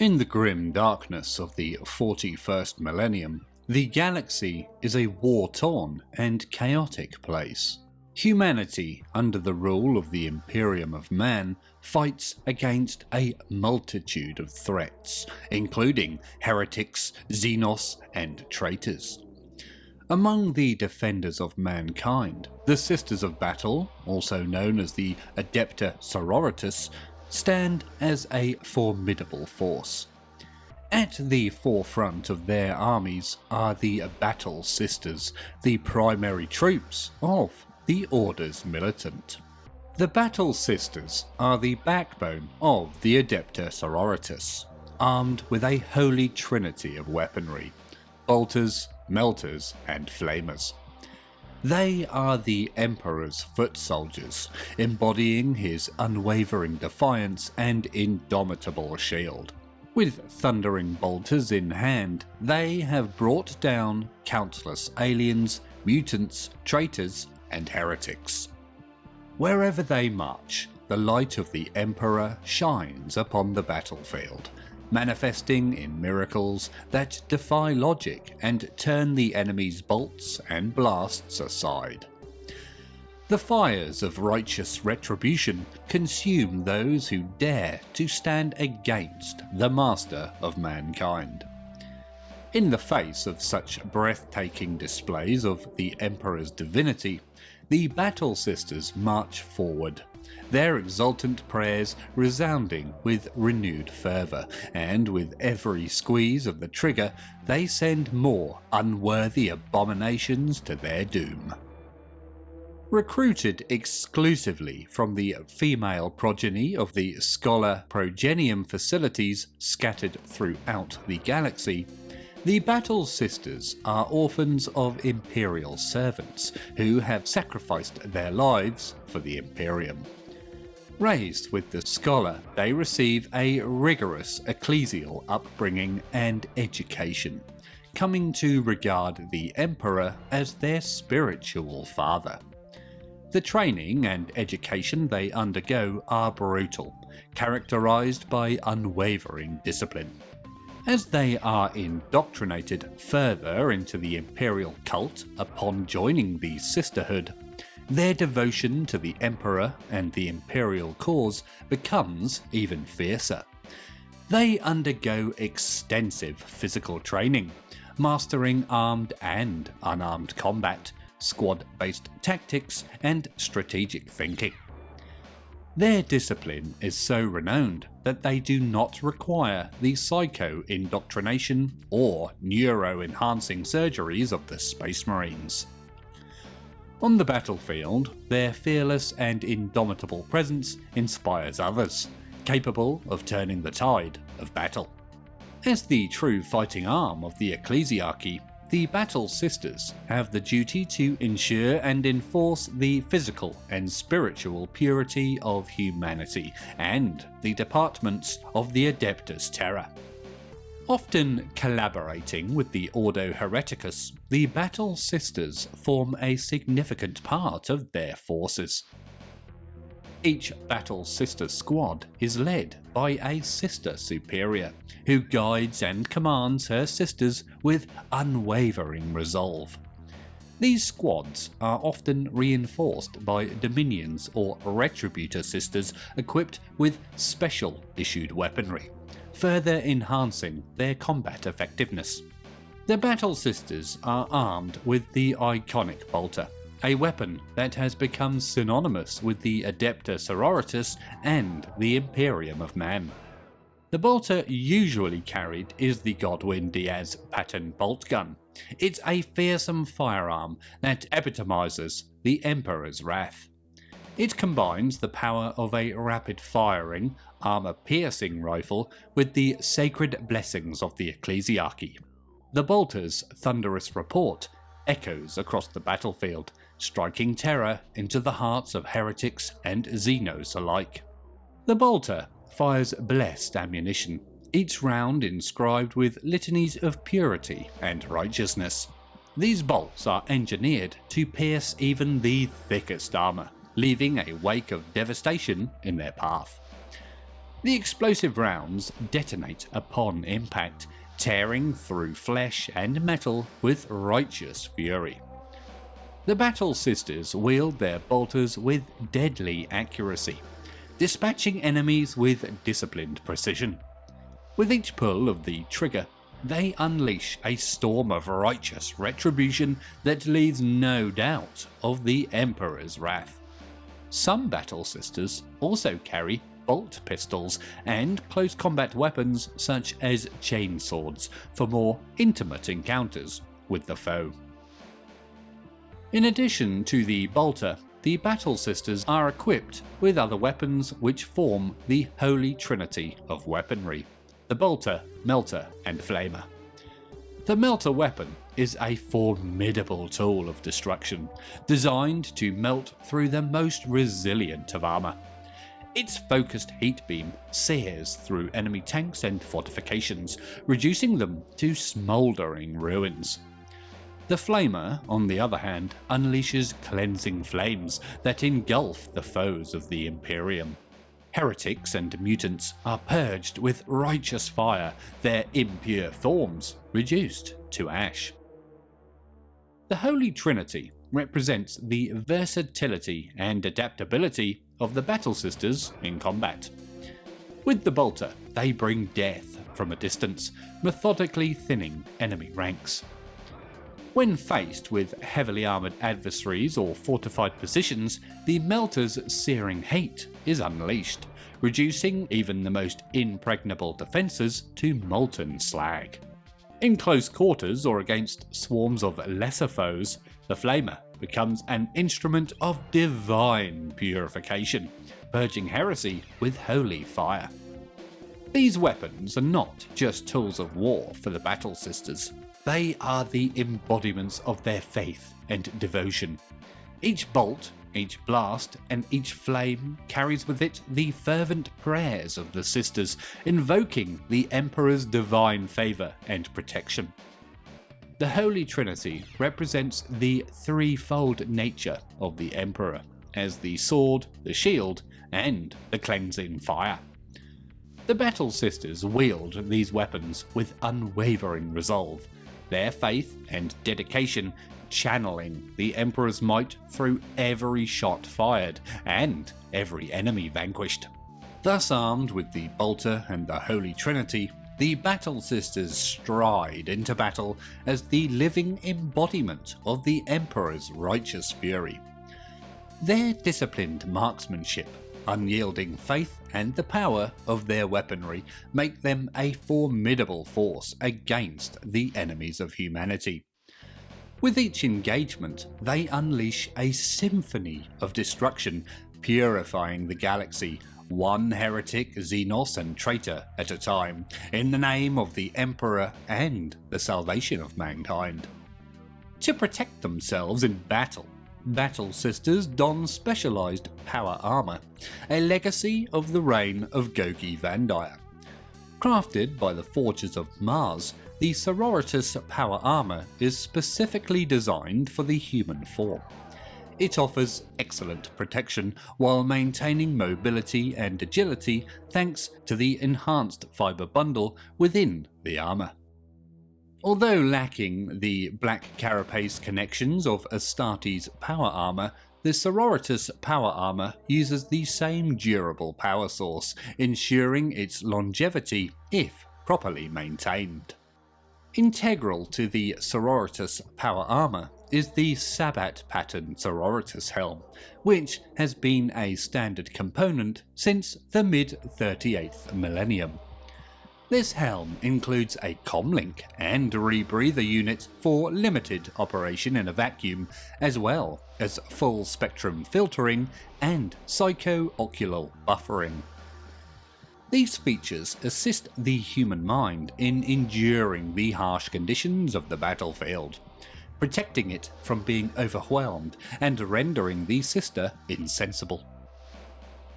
In the grim darkness of the 41st millennium, the galaxy is a war-torn and chaotic place. Humanity, under the rule of the Imperium of Man, fights against a multitude of threats, including heretics, xenos, and traitors. Among the defenders of mankind, the Sisters of Battle, also known as the Adepta Sororitas, stand as a formidable force. At the forefront of their armies are the Battle Sisters, the primary troops of the Order's militant. The Battle Sisters are the backbone of the Adepta Sororitas, armed with a holy trinity of weaponry: bolters, melters, and flamers. They are the Emperor's foot soldiers, embodying his unwavering defiance and indomitable shield. With thundering bolters in hand, they have brought down countless aliens, mutants, traitors, and heretics. Wherever they march, the light of the Emperor shines upon the battlefield, manifesting in miracles that defy logic and turn the enemy's bolts and blasts aside. The fires of righteous retribution consume those who dare to stand against the master of mankind. In the face of such breathtaking displays of the Emperor's divinity, the Battle Sisters march forward, their exultant prayers resounding with renewed fervour, and with every squeeze of the trigger they send more unworthy abominations to their doom. Recruited exclusively from the female progeny of the Scholar Progenium facilities scattered throughout the galaxy, the Battle Sisters are orphans of Imperial servants who have sacrificed their lives for the Imperium. Raised with the Scholar, they receive a rigorous ecclesial upbringing and education, coming to regard the Emperor as their spiritual father. The training and education they undergo are brutal, characterized by unwavering discipline. As they are indoctrinated further into the Imperial cult upon joining the Sisterhood, their devotion to the Emperor and the Imperial cause becomes even fiercer. They undergo extensive physical training, mastering armed and unarmed combat, squad-based tactics, and strategic thinking. Their discipline is so renowned that they do not require the psycho-indoctrination or neuro-enhancing surgeries of the Space Marines. On the battlefield, their fearless and indomitable presence inspires others, capable of turning the tide of battle. As the true fighting arm of the ecclesiarchy, the Battle Sisters have the duty to ensure and enforce the physical and spiritual purity of humanity and the departments of the Adeptus Terra. Often collaborating with the Ordo Hereticus, the Battle Sisters form a significant part of their forces. Each Battle Sister squad is led by a Sister Superior, who guides and commands her sisters with unwavering resolve. These squads are often reinforced by Dominions or Retributor Sisters equipped with special issued weaponry, further enhancing their combat effectiveness. The Battle Sisters are armed with the iconic bolter, a weapon that has become synonymous with the Adepta Sororitas and the Imperium of Man. The bolter usually carried is the Godwin Diaz pattern bolt gun. It's a fearsome firearm that epitomizes the Emperor's wrath. It combines the power of a rapid-firing, armor-piercing rifle with the sacred blessings of the ecclesiarchy. The bolter's thunderous report echoes across the battlefield, striking terror into the hearts of heretics and xenos alike. The bolter fires blessed ammunition, each round inscribed with litanies of purity and righteousness. These bolts are engineered to pierce even the thickest armor, leaving a wake of devastation in their path. The explosive rounds detonate upon impact, tearing through flesh and metal with righteous fury. The Battle Sisters wield their bolters with deadly accuracy, dispatching enemies with disciplined precision. With each pull of the trigger, they unleash a storm of righteous retribution that leaves no doubt of the Emperor's wrath. Some Battle Sisters also carry bolt pistols and close combat weapons such as chainswords for more intimate encounters with the foe. In addition to the bolter, the Battle Sisters are equipped with other weapons which form the Holy Trinity of weaponry: the bolter, melter, and flamer. The melter weapon is a formidable tool of destruction, designed to melt through the most resilient of armour. Its focused heat beam sears through enemy tanks and fortifications, reducing them to smouldering ruins. The flamer, on the other hand, unleashes cleansing flames that engulf the foes of the Imperium. Heretics and mutants are purged with righteous fire, their impure forms reduced to ash. The Holy Trinity represents the versatility and adaptability of the Battle Sisters in combat. With the bolter, they bring death from a distance, methodically thinning enemy ranks. When faced with heavily armoured adversaries or fortified positions, the melter's searing heat is unleashed, reducing even the most impregnable defences to molten slag. In close quarters or against swarms of lesser foes, the flamer becomes an instrument of divine purification, purging heresy with holy fire. These weapons are not just tools of war for the Battle Sisters. They are the embodiments of their faith and devotion. Each bolt, each blast, and each flame carries with it the fervent prayers of the Sisters, invoking the Emperor's divine favour and protection. The Holy Trinity represents the threefold nature of the Emperor, as the sword, the shield, and the cleansing fire. The Battle Sisters wield these weapons with unwavering resolve, their faith and dedication channeling the Emperor's might through every shot fired and every enemy vanquished. Thus armed with the bolter and the Holy Trinity, the Battle Sisters stride into battle as the living embodiment of the Emperor's righteous fury. Their disciplined marksmanship, unyielding faith, and the power of their weaponry make them a formidable force against the enemies of humanity. With each engagement, they unleash a symphony of destruction, purifying the galaxy, one heretic, Xenos, and traitor at a time, in the name of the Emperor and the salvation of mankind. To protect themselves in battle, Battle Sisters don specialised power armour, a legacy of the reign of Gogi Vandire. Crafted by the Forgers of Mars, the Sororitas power armour is specifically designed for the human form. It offers excellent protection while maintaining mobility and agility thanks to the enhanced fibre bundle within the armour. Although lacking the black carapace connections of Astartes' power armour, the Sororitas power armour uses the same durable power source, ensuring its longevity if properly maintained. Integral to the Sororitas power armour is the Sabbat pattern Sororitas helm, which has been a standard component since the mid-38th millennium. This helm includes a comlink and rebreather unit for limited operation in a vacuum, as well as full spectrum filtering and psycho-ocular buffering. These features assist the human mind in enduring the harsh conditions of the battlefield, protecting it from being overwhelmed and rendering the sister insensible.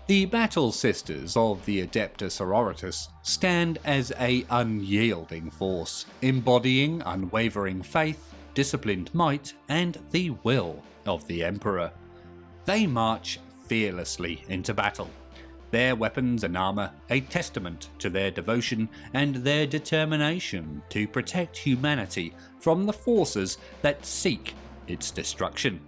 The Battle Sisters of the Adepta Sororitas stand as an unyielding force, embodying unwavering faith, disciplined might, and the will of the Emperor. They march fearlessly into battle, their weapons and armour a testament to their devotion and their determination to protect humanity from the forces that seek its destruction.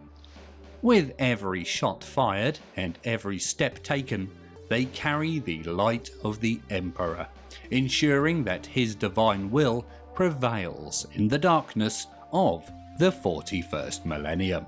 With every shot fired and every step taken, they carry the light of the Emperor, ensuring that his divine will prevails in the darkness of the 41st millennium.